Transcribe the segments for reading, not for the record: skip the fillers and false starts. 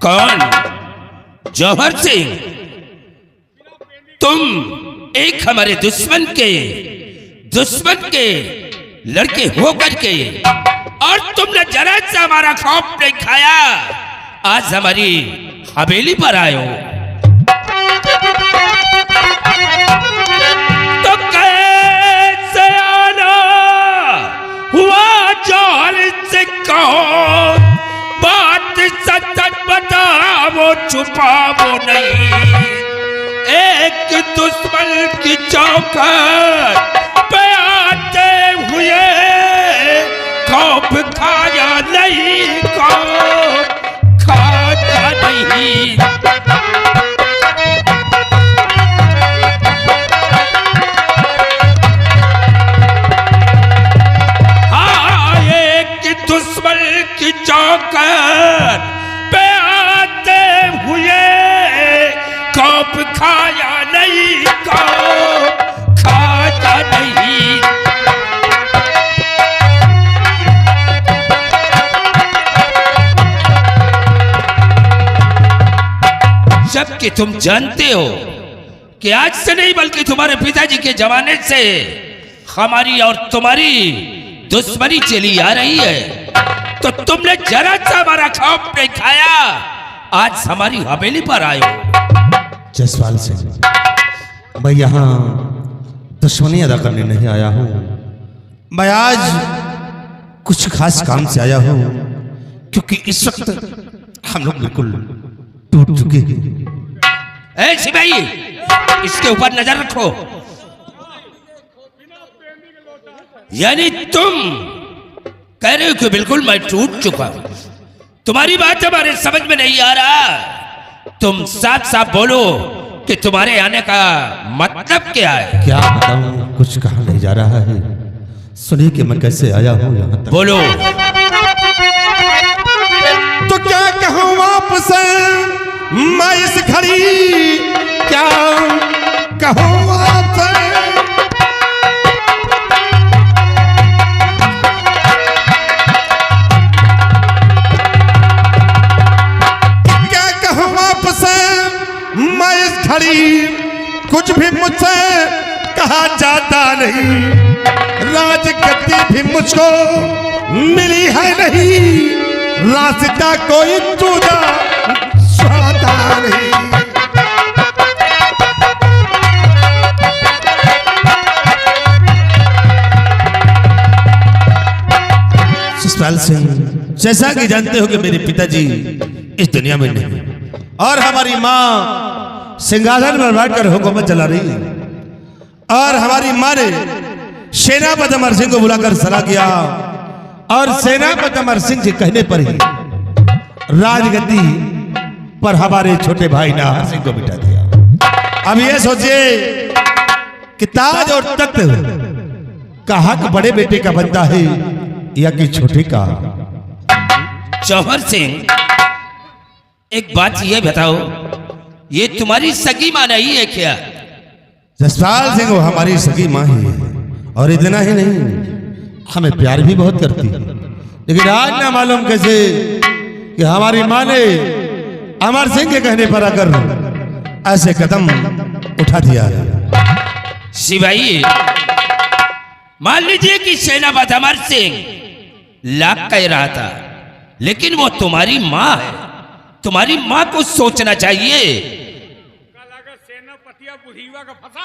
कौन? जौहर सिंह, तुम एक हमारे दुश्मन के लड़के होकर के और तुमने जरा सा हमारा खौफ नहीं खाया, आज हमारी हवेली पर आए हो। तो कैसे आना हुआ जौहर सिंह, कहो बात सच बताओ, छुपाओ नहीं। एक दुश्मन की चौखट पे आते हुए खौफ खाया नहीं, खौफ खाया नहीं। हाँ, एक दुश्मन की चौखट पे आते हुए खौफ खाया नहीं, खौफ खाया नहीं। जबकि तुम जानते हो कि आज से नहीं बल्कि तुम्हारे पिताजी के जमाने से हमारी और तुम्हारी दुश्मनी चली आ रही है, तो तुमने जरा सा हमारा खौफ नहीं खाया, आज हमारी हवेली पर आए हो। जसपाल सिंह, मैं यहाँ दुश्मनी अदा करने नहीं आया हूँ, मैं आज कुछ खास काम से आया हूँ, क्योंकि इस वक्त हम लोग बिल्कुल टूट चुके हैं। ए सिपाही, इसके ऊपर नजर रखो। यानी तुम कह रहे हो कि बिल्कुल मैं टूट चुका हूं, तुम्हारी बात हमारे समझ में नहीं आ रहा। तुम साफ साफ बोलो कि तुम्हारे आने का मतलब क्या है? क्या बताऊं, कुछ कहा नहीं जा रहा है। सुनिए कि मैं कैसे आया हूँ यहाँ तक। बोलो। तो क्या कहूँ आपसे मैं इस घड़ी, क्या कहूँ आपसे। क्या कहूँ आपसे मैं इस घड़ी, कुछ भी मुझसे कहा जाता नहीं, राजगद्दी भी मुझको मिली है नहीं, रास्ता कोई दूजा स्वादा नहीं। जसपाल सिंह, जैसा कि जानते हो कि मेरे पिताजी इस दुनिया में नहीं और हमारी माँ सिंहासन पर बैठकर हुकूमत चला रही है, और हमारी माँ ने सेनापति अमर सिंह को बुलाकर सलाह किया, और सेनापति अमर सिंह के कहने पर ही राजगद्दी पर हमारे छोटे भाई नाहर सिंह को बिठा दिया। अब ये सोचिए कि ताज और तख्त का हक बड़े बेटे का बनता है या कि छोटे का। जौहर सिंह, एक बात ये बताओ, ये तुम्हारी सगी माँ नहीं है क्या? जसपाल सिंह वो हमारी सगी माँ ही है, और इतना ही नहीं, हमें प्यार भी बहुत करती है, लेकिन आज ना मालूम कैसे कि हमारी माँ ने अमर सिंह के कहने पर आकर ऐसे कदम उठा दिया है। सिपाही, मान लीजिए कि सेनापति अमर सिंह लाख कह रहा था, लेकिन वो तुम्हारी माँ है, तुम्हारी माँ को सोचना चाहिए। सेनापतिया बुढ़ीवा का फंसा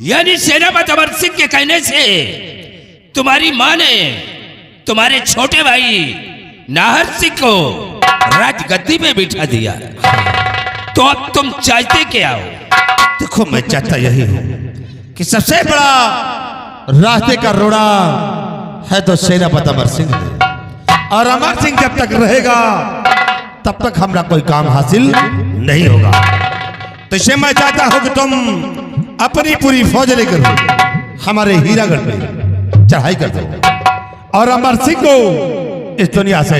यानी सेनापति अमर सिंह के कहने से तुम्हारी माँ ने तुम्हारे छोटे भाई नाहर सिंह को राजगद्दी में बिठा दिया, तो अब तुम चाहते क्या हो? देखो, मैं चाहता यही हूँ कि सबसे बड़ा रास्ते का रोड़ा है तो सेनापति अमर सिंह है, और अमर सिंह जब तक रहेगा तब तक हमारा कोई काम हासिल नहीं होगा। तो इसे मैं चाहता हूँ कि तुम अपनी पूरी फौज लेकर हमारे हीरागढ़ पे चढ़ाई कर दो और अमर सिंह को इस दुनिया से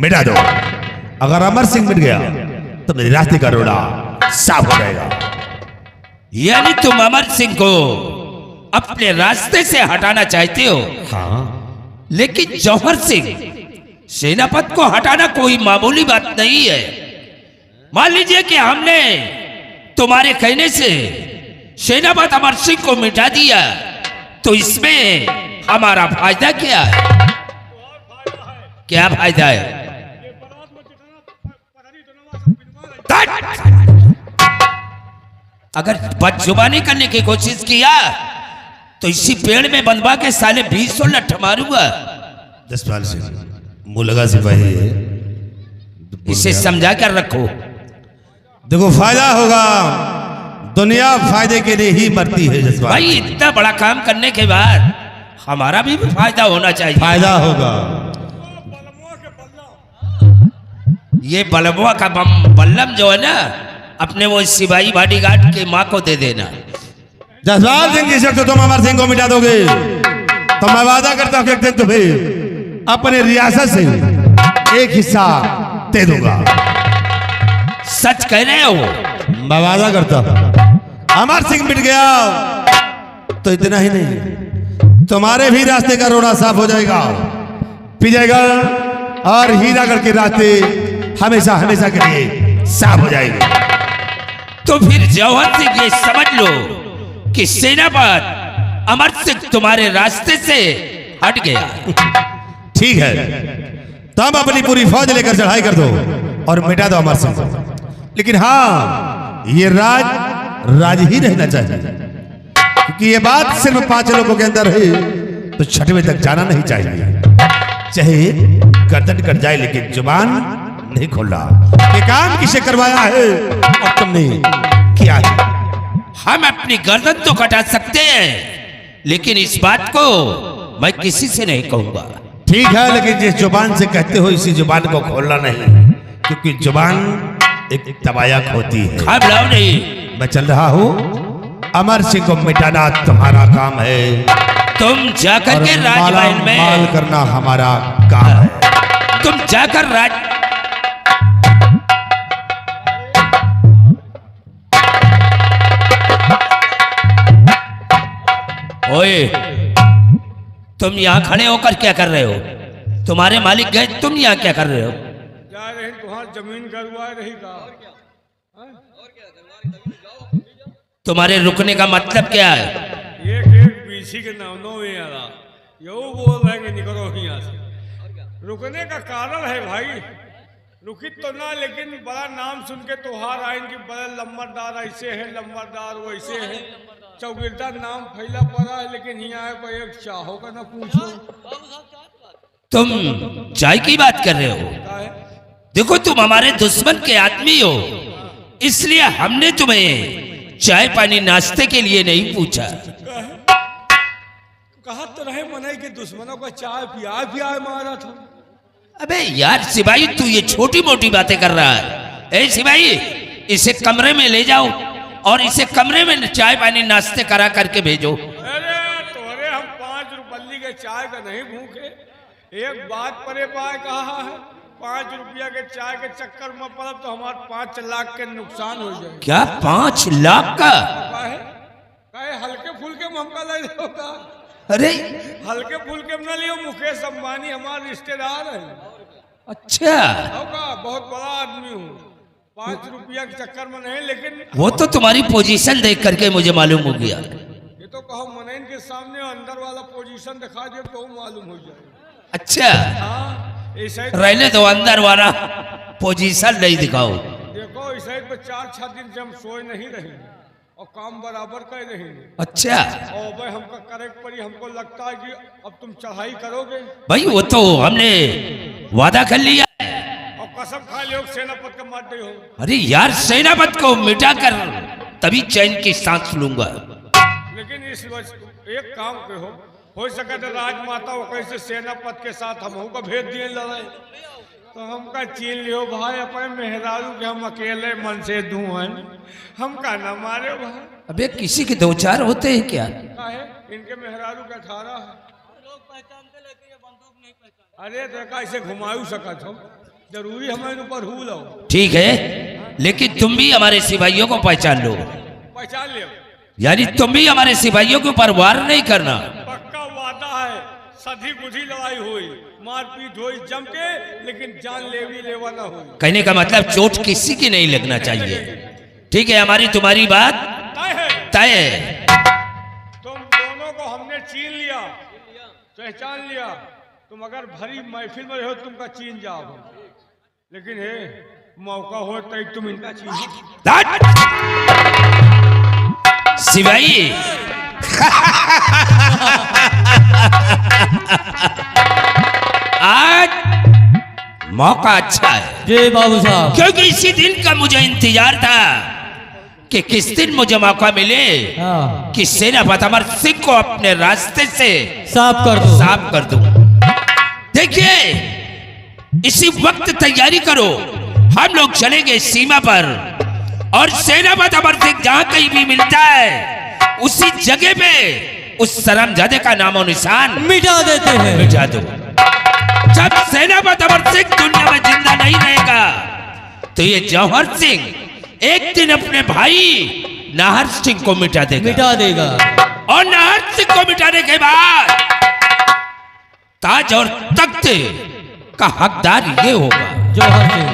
मिटा दो। अगर अमर सिंह मिट गया तो मेरे रास्ते का रोड़ा साफ हो जाएगा। यानी तुम अमर सिंह को अपने रास्ते से हटाना चाहते हो, हाँ लेकिन जौहर सिंह सेनापति को हटाना कोई मामूली बात नहीं है। मान लीजिए कि हमने तुम्हारे कहने से सेनापति अमर सिंह को मिटा दिया, तो इसमें हमारा फायदा क्या है? क्या फायदा है? अगर बदजुबानी करने की कोशिश किया तो इसी पेड़ में बंधवा के साले 20 लठ मारूंगा। जसपाल सिंह मुंह लगा सिपाही है, इसे समझा कर रखो। देखो फायदा होगा, दुनिया फायदे के लिए ही मरती है जसपाल भाई इतना बड़ा काम करने के बाद हमारा भी फायदा होना चाहिए। फायदा होगा। ये बलबुआ का बल्लम जो है ना, अपने वो सिपाही बॉडीगार्ड के माँ को दे देना। जसपाल सिंह जिस वक्त तुम अमर सिंह को मिटा दोगे तो मैं वादा करता हूं कि एक दिन तुम्हें अपने रियासत से एक हिस्सा दे दूंगा। सच कह रहे हो? मैं वादा करता हूं। अमर सिंह मिट गया तो इतना ही नहीं, तुम्हारे भी रास्ते का रोड़ा साफ हो जाएगा। विजयगढ़ और हीरागढ़ के रास्ते हमेशा हमेशा के लिए साफ हो जाएंगे। तो फिर जौहर सिंह ये समझ लो कि सेनापति अमर सिंह तुम्हारे रास्ते से हट गया। ठीक है, तब अपनी पूरी फौज लेकर चढ़ाई कर दो और मिटा दो अमर सिंह को। लेकिन हाँ, ये राज ही रहना चाहिए, क्योंकि ये बात सिर्फ 5 लोगों के अंदर है, तो 6वें तक जाना नहीं चाहिए। चाहे गर्दन कट जाए लेकिन जुबान नहीं खोलना। ये काम किसे करवाया है और तुमने किया है? हम अपनी गर्दन तो कटा सकते हैं, लेकिन इस बात को मैं किसी से नहीं कहूंगा। ठीक है, लेकिन जिस जुबान से कहते हो इसी जुबान को खोलना नहीं, क्योंकि जुबान एक तबायक होती है। घबराओ नहीं, मैं चल रहा हूँ। अमर सिंह को मिटाना तुम्हारा काम है, तुम जाकर और के राजमहल में माल करना हमारा काम है। तुम जाकर ओए, तुम यहाँ खड़े होकर क्या कर रहे हो? तुम्हारे मालिक गए, तुम यहाँ क्या कर रहे हो? जा रहे तुम्हार जमीन गरवा रही का। तुम्हारे रुकने का मतलब क्या है? एक एक पीछी के नावनों में आ रहा, यू बोल रहे हैं कि निकलो यहाँ से। रुकने का कारण है भाई, रुकी तो ना, लेकिन बड़ा नाम सुन के त्योहार आएंगे, बड़ा लंबरदार ऐसे है, लंबरदार वैसे है, चौकीदार नाम फैला पड़ा है, लेकिन यहाँ आए पर एक चाहो का ना पूछो। तुम चाय की बात कर रहे हो? क्या है? देखो, तुम हमारे दुश्मन के आदमी हो, इसलिए हमने तुम्हें चाय पानी नाश्ते के लिए नहीं पूछा। कहा तो रहे मनाई के दुश्मनों का चाय पिया मारा था। अबे यार सिपाही, तू ये छोटी मोटी बातें कर रहा है। ए सिपाही, इसे कमरे में ले जाओ और इसे कमरे में चाय पानी नाश्ते करा करके भेजो। अरे तोरे हम 5 रुपये के चाय का नहीं भूखे। एक बात परे पाए कहा है, 5 रुपया के चाय के चक्कर में पड़ा तो हमारे 5 लाख के नुकसान हो जाए। क्या 5 लाख का? काहे हल्के फुल्के में हमका ले होगा? अरे हल्के फुल्के में न लियो, मुकेश अंबानी हमारे रिश्तेदार है। अच्छा, होगा, बहुत बड़ा आदमी हूँ, 5 रुपया के चक्कर में नहीं। लेकिन वो तो तुम्हारी पोजीशन देख करके मुझे मालूम हो गया। ये तो कहो मनैन के सामने अंदर वाला पोजीशन दिखा दे तो मालूम हो जाए। अच्छा, हाँ, ऐसा ही रहने दो, अंदर वाला पोजीशन नहीं दिखाओ। देखो, इस साइड पे 4-6 दिन से हम सोए नहीं रहे और काम बराबर कर रहे हैं। अच्छा और भाई हमका करेक्ट पड़ी, हमको लगता है कि अब तुम चढ़ाई करोगे भाई, वो तो हमने वादा कर लिया है। और कसम खा लियो सेनापति का मार दे हो। अरे यार, सेनापति को मिटा कर तभी चैन की सांस लूंगा। लेकिन इस एक काम के हो सके तो राजमाता वो कैसे सेनापति के साथ हम का भेज दिए लड़ाई, तो हमका चीन लियो भाई, अपने मेहरारू के हम अकेले मन से दूं हैं, हमका न मारे भाई। अबे किसी के 2-4 होते हैं क्या? है इनके मेहरारू के 18 है। अरे देखा इसे घुमायू सकत हो, जरूरी हमारे ऊपर हूल हो। ठीक है, लेकिन तुम भी हमारे सिपाहियों को पहचान लो। पहचान लियो, यानी तुम भी हमारे सिपाहियों के ऊपर वार नहीं करना। पक्का वादा है, सधी बुझी लड़ाई हुई, मारपीट हुई जम के, लेकिन जान लेवी लेवा ना हुई। कहने का मतलब चोट किसी की नहीं लगना चाहिए। ठीक है, हमारी तुम्हारी बात तय है। तुम दोनों को हमने चीन लिया, पहचान लिया। तुम अगर भरी महफिल में रहो तुमका चीन जाओ, लेकिन हे मौका हो तो तुम इनका चीन। सिपाही आज मौका अच्छा है जी बाबू साहब, क्योंकि इसी दिन का मुझे इंतजार था कि किस दिन मुझे मौका मिले हाँ कि सेनापति अमर सिंह को अपने रास्ते से साफ कर दो। साफ कर दूं। देखिए, इसी वक्त तैयारी करो, हम लोग चलेंगे सीमा पर और सेनापति अमर सिंह जहां कहीं भी मिलता है उसी जगह पे उस शर्मजादे का नामो निशान मिटा देते हैं। मिटा दो। जब सेनापति अमर सिंह दुनिया में जिंदा नहीं रहेगा तो ये जौहर सिंह एक दिन अपने भाई नाहर सिंह को मिटा देगा और नाहर सिंह को मिटाने के बाद ताज और तख्त का हकदार ये होगा जौहर सिंह।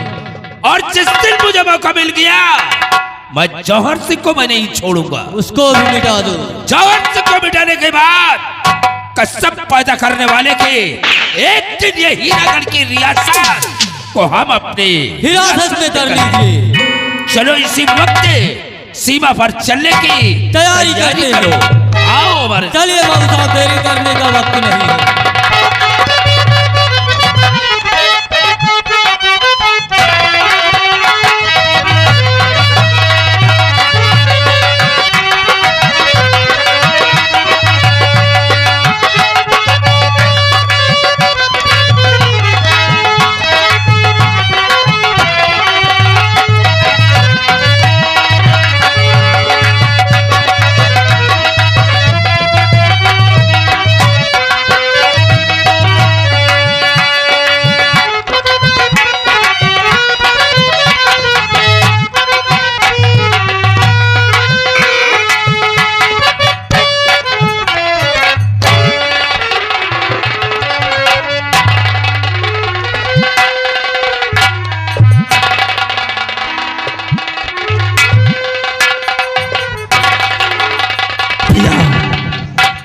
और जिस दिन मुझे मौका मिल गया मैं जौहर सिंह को मैं नहीं छोड़ूंगा, उसको भी मिटा दो। जौहर सिंह को मिटाने के बाद कसम पैदा करने वाले के एक दिन ये हीरागढ़ की रियासत को हम अपने हिरासत में कर लीजिए। चलो इसी वक्त सीमा पर चलने की तैयारी करते करो। हैं। आओ हमारे चलिए बाबू साहब, देरी करने का वक्त नहीं है।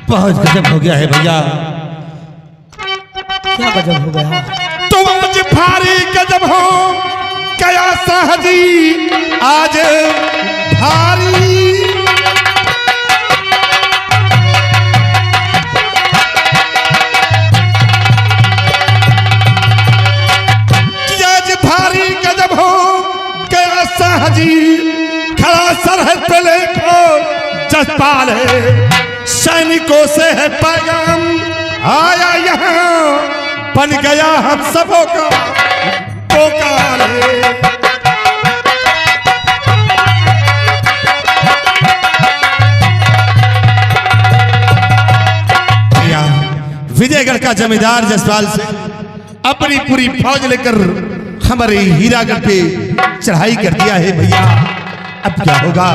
बहुत गजब हो गया है भैया, क्या गजब हो गया? तुम आज भारी गजब हो गया साहजी, आज भारी आज भारी गजब हो गया साहजी, खड़ा सरहद पे लेको जसपाल है, सैनिकों से है पैगाम आया यहाँ, बन गया हम सबों का पोकार है। विजयगढ़ का जमींदार जसपाल से अपनी पूरी फौज लेकर हमारे हीरागढ़ पे चढ़ाई कर दिया है भैया। अब क्या होगा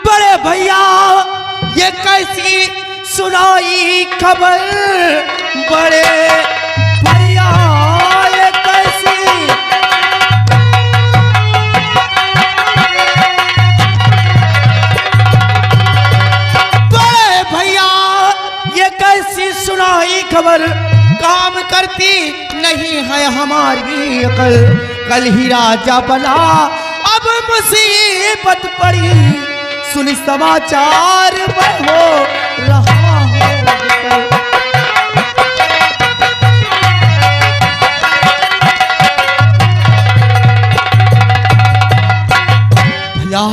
बड़े भैया, ये कैसी सुनाई खबर, बड़े भैया ये कैसी, बड़े भैया ये कैसी सुनाई खबर, काम करती नहीं है हमारी अकल, कल ही राजा बना अब मुसीबत पड़ी, सुनी समाचार में हो रहा है। भैया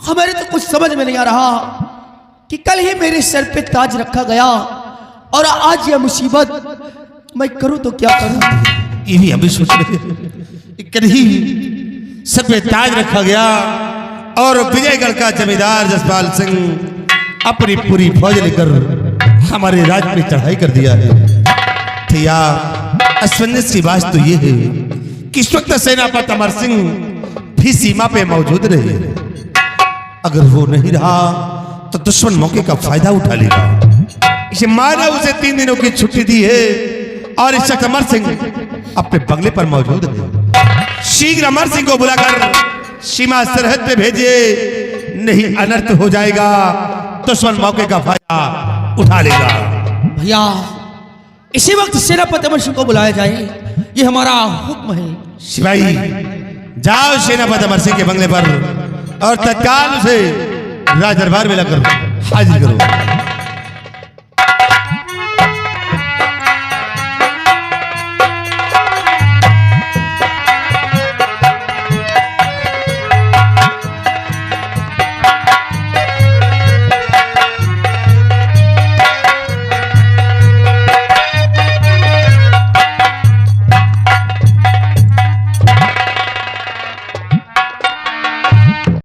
हमारे तो कुछ समझ में नहीं आ रहा कि कल ही मेरे सर पे ताज रखा गया और आज यह मुसीबत, मैं करूं तो क्या करूं? ये भी हम भी सोच रहे हैं, कल ही सर पे ताज रखा गया और विजयगढ़ का जमींदार जसपाल सिंह अपनी पूरी फौज लेकर हमारे राज पे चढ़ाई कर दिया है। असमंजस की बात तो ये है कि इस वक्त सेनापति अमर सिंह भी सीमा पे मौजूद रहे। अगर वो नहीं रहा तो दुश्मन मौके का फायदा उठा लेगा। इसे माना उसे 3 दिनों की छुट्टी दी है और इस वक्त अमर सिंह अपने बंगले पर मौजूद है। शीघ्र अमर सिंह को बुलाकर सीमा सरहद पे भेजिए, नहीं अनर्थ हो जाएगा, दुश्मन मौके का फायदा उठा लेगा। भैया इसी वक्त सेनापति अमर सिंह को बुलाया जाए, ये हमारा हुक्म है। सिपाही जाओ सेनापति अमर सिंह के बंगले पर और तत्काल उसे राज दरबार में लाकर हाजिर करो।